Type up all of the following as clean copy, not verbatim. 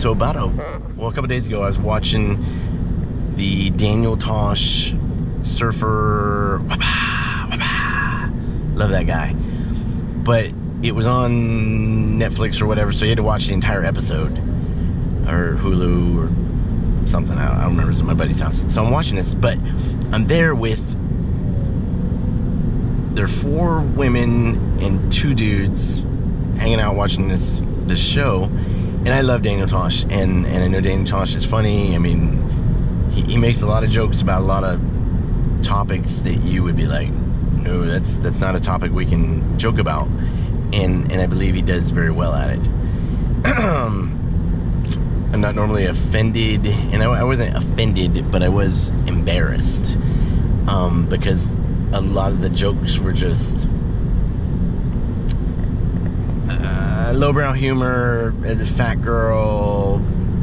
So a couple days ago, I was watching the Daniel Tosh surfer. Love that guy. But it was on Netflix or whatever, so you had to watch the entire episode. Or Hulu or something. I don't remember. It's at my buddy's house. So I'm watching this, but I'm there with... There are 4 women and 2 dudes hanging out watching this show. And I love Daniel Tosh. And I know Daniel Tosh is funny. I mean, he makes a lot of jokes about a lot of topics that you would be like, no, that's not a topic we can joke about. And I believe he does very well at it. I'm not normally offended, and I wasn't offended, but I was embarrassed, because a lot of the jokes were just lowbrow humor, the fat girl,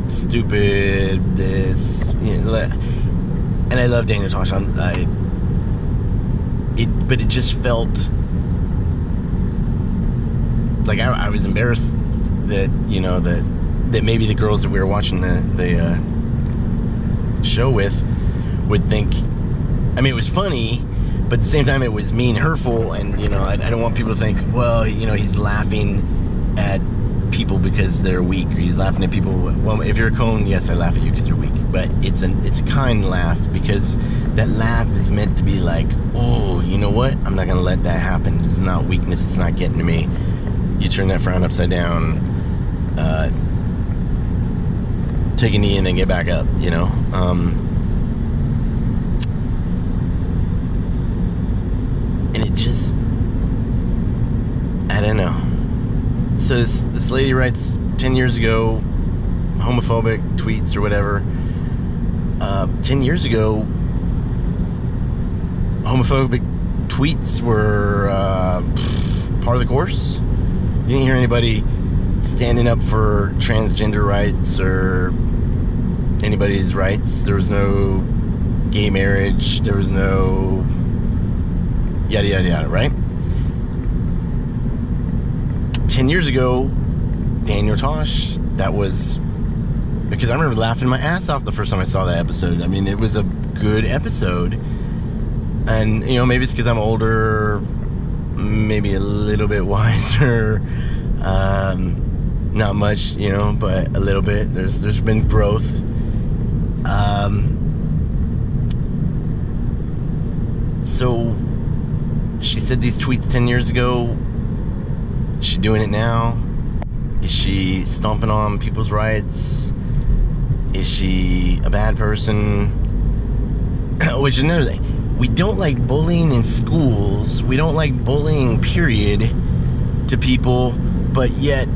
stupid, this, and I love Daniel Tosh. But it just felt like I was embarrassed that that maybe the girls that we were watching the show with would think. I mean, it was funny, but at the same time, it was mean, hurtful, and I don't want people to think, well, he's laughing at people because they're weak, or he's laughing at people. Well, if you're a cone, yes, I laugh at you because you're weak, but it's a kind laugh, because that laugh is meant to be like, oh, you know what? I'm not gonna let that happen. It's not weakness. It's not getting to me. You turn that frown upside down. Take a knee and then get back up, and it just, I don't know. So this lady writes 10 years ago, homophobic tweets or whatever. 10 years ago, homophobic tweets were part of the course. You didn't hear anybody standing up for transgender rights or anybody's rights. There was no gay marriage. There was no yada, yada, yada, right? 10 years ago, Daniel Tosh, that was... Because I remember laughing my ass off the first time I saw that episode. I mean, it was a good episode. And, maybe it's because I'm older, maybe a little bit wiser. Not much, but a little bit. There's been growth. So she said these tweets 10 years ago. Is she doing it now? Is she stomping on people's rights? Is she a bad person? Which is another thing. We don't like bullying in schools. We don't like bullying, period, to people. But yet,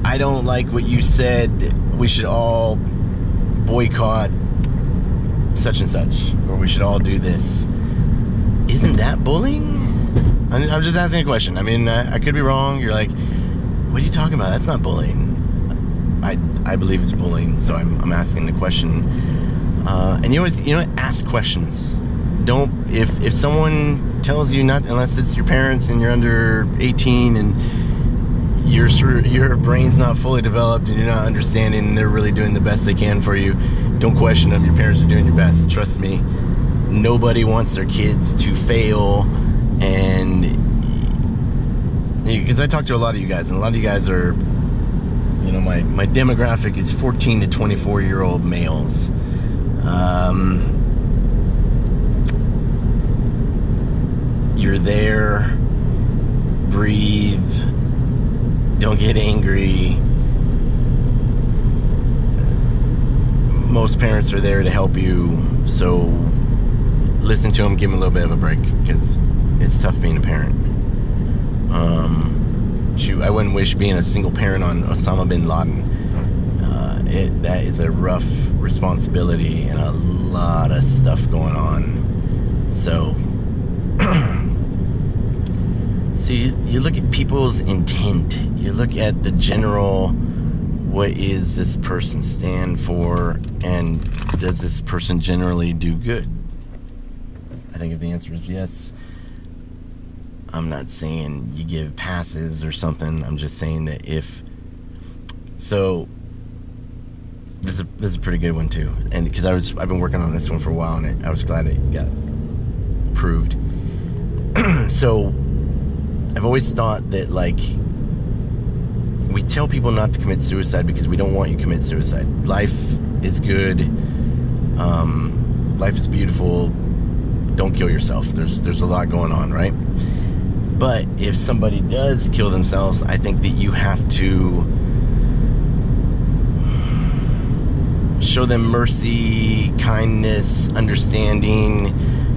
I don't like what you said. We should all boycott such and such. Or we should all do this. Isn't that bullying? I'm just asking a question. I mean, I could be wrong. You're like, what are you talking about? That's not bullying. I believe it's bullying, so I'm asking the question. And you always, ask questions. Don't, if someone tells you not, unless it's your parents and you're under 18 and your brain's not fully developed and you're not understanding and they're really doing the best they can for you, don't question them. Your parents are doing your best. Trust me. Nobody wants their kids to fail. And because I talk to a lot of you guys, and a lot of you guys are, my demographic is 14 to 24 year old males. You're there, breathe, don't get angry. Most parents are there to help you, so listen to them, give them a little bit of a break, because it's tough being a parent. I wouldn't wish being a single parent on Osama bin Laden. That is a rough responsibility and a lot of stuff going on. So you look at people's intent. You look at the general, what is this person stand for, and does this person generally do good? I think if the answer is yes, I'm not saying you give passes or something. I'm just saying that this is a pretty good one too, and because I've been working on this one for a while, and I was glad it got approved. So I've always thought that, like, we tell people not to commit suicide because we don't want you to commit suicide. Life is good. Life is beautiful. Don't kill yourself. There's a lot going on, right? But if somebody does kill themselves, I think that you have to show them mercy, kindness, understanding,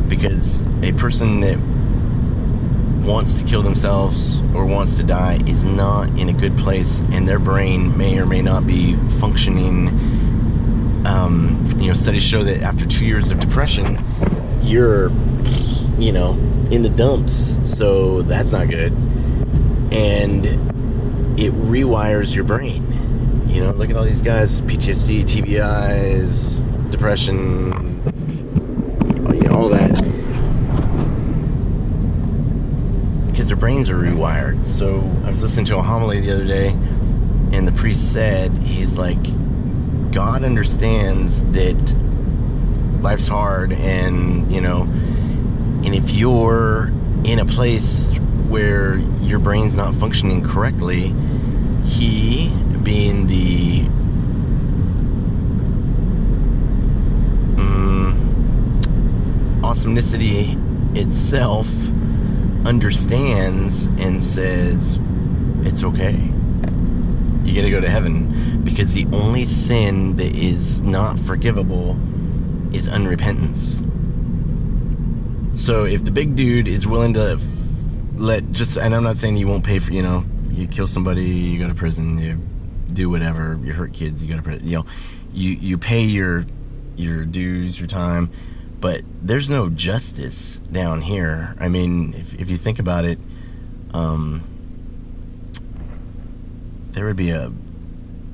because a person that wants to kill themselves or wants to die is not in a good place, and their brain may or may not be functioning. Studies show that after 2 years of depression, you're, in the dumps. So that's not good. And it rewires your brain. Look at all these guys, PTSD, TBIs, depression, all that. Because their brains are rewired. So I was listening to a homily the other day, and the priest said, he's like, God understands that life's hard, and if you're in a place where your brain's not functioning correctly, he, being the awesomenessity itself, understands and says, it's okay. You gotta go to heaven, because the only sin that is not forgivable is unrepentance. So if the big dude is willing to and I'm not saying you won't pay for, you kill somebody, you go to prison, you do whatever, you hurt kids, you go to prison, you pay your dues, your time, but there's no justice down here. I mean, if you think about it, there would be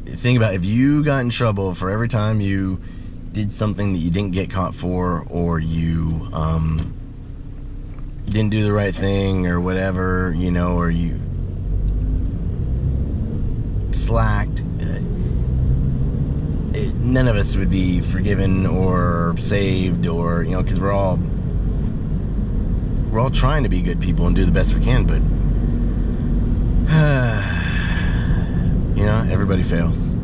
think about if you got in trouble for every time you did something that you didn't get caught for, or you didn't do the right thing, or whatever, or you slacked, none of us would be forgiven or saved, or because we're all trying to be good people and do the best we can, but everybody fails.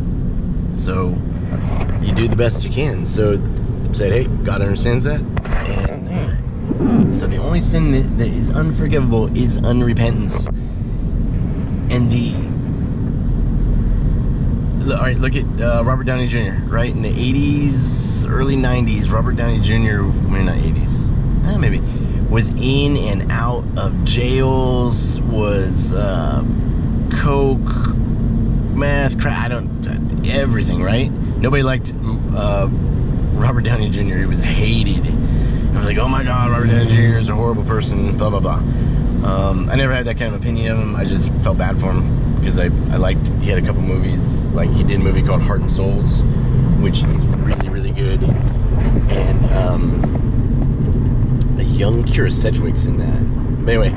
So you do the best you can. So said, hey, God understands that, and so the only sin that is unforgivable is unrepentance. And all right, look at Robert Downey Jr., right? In the 80s, early 90s, Robert Downey Jr., maybe not 80s, maybe, was in and out of jails, was coke, meth, crack, everything, right? Nobody liked Robert Downey Jr. He was hated. I was like, oh my God, Robert Downey Jr. is a horrible person, blah, blah, blah. I never had that kind of opinion of him. I just felt bad for him, because he had a couple movies, like he did a movie called Heart and Souls, which is really, really good. And a young Kira Sedgwick's in that. But anyway,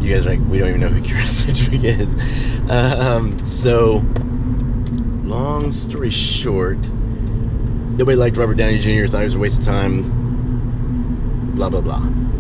you guys are like, we don't even know who Kira Sedgwick is. So, long story short, nobody liked Robert Downey Jr., thought he was a waste of time, blah, blah, blah.